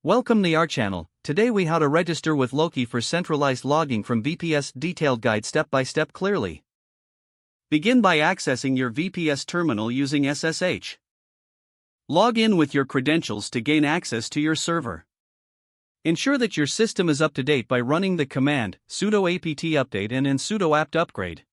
Welcome to our channel. Today we how to register with Loki for centralized logging from VPS detailed guide step by step clearly. Begin by accessing your VPS terminal using SSH. Log in with your credentials to gain access to your server. Ensure that your system is up to date by running the command sudo apt update and sudo apt upgrade.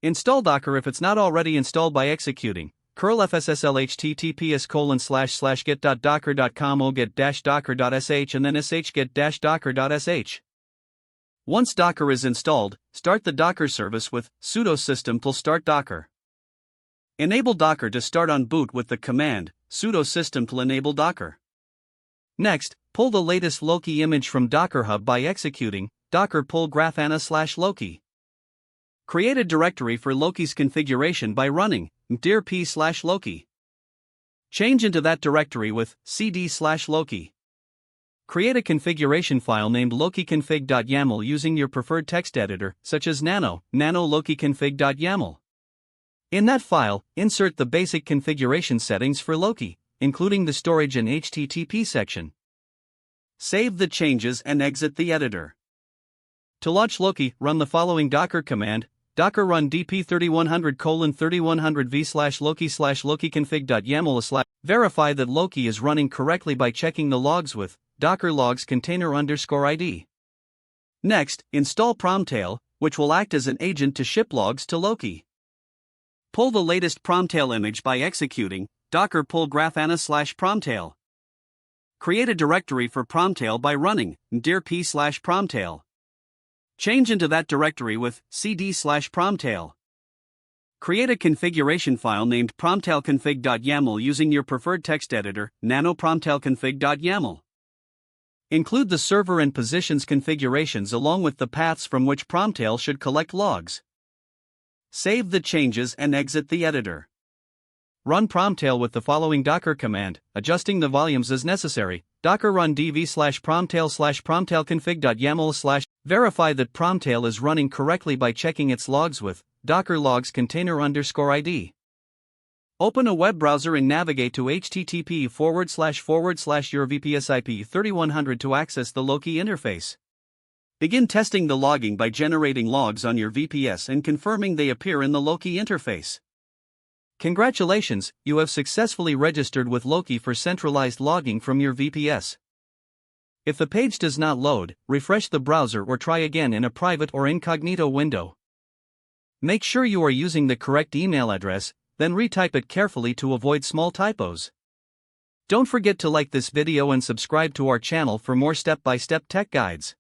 Install Docker if it's not already installed by executing curl fssil https://get.docker.com or get-docker.sh and then get-docker.sh. Once Docker is installed, start the Docker service with sudo system-start docker. Enable Docker to start on boot with the command sudo system-enable docker. Next, pull the latest Loki image from Docker Hub by executing docker pull grafana/Loki. Create a directory for Loki's configuration by running dir p/Loki. Change into that directory with cd/Loki. Create a configuration file named lokiconfig.yaml using your preferred text editor, such as nano lokiconfig.yaml. In that file, insert the basic configuration settings for Loki, including the storage and HTTP section. Save the changes and exit the editor. To launch Loki, run the following Docker command: docker run dp3100:3100v/loki/lokiconfig.yaml/. Verify that Loki is running correctly by checking the logs with docker logs container_id. Next, install Promtail, which will act as an agent to ship logs to Loki. Pull the latest Promtail image by executing docker pull grafana/Promtail. Create a directory for Promtail by running dir p/Promtail. Change into that directory with cd/Promtail. Create a configuration file named promtailconfig.yaml using your preferred text editor, nano promtailconfig.yaml. Include the server and positions configurations along with the paths from which Promtail should collect logs. Save the changes and exit the editor. Run Promtail with the following Docker command, adjusting the volumes as necessary: docker run dv/promtail/promtailconfig.yaml/. Verify that Promtail is running correctly by checking its logs with docker logs container_id. Open a web browser and navigate to http:// your VPS IP 3100 to access the Loki interface. Begin testing the logging by generating logs on your VPS and confirming they appear in the Loki interface. Congratulations, you have successfully registered with Loki for centralized logging from your VPS. If the page does not load, refresh the browser or try again in a private or incognito window. Make sure you are using the correct email address, then retype it carefully to avoid small typos. Don't forget to like this video and subscribe to our channel for more step-by-step tech guides.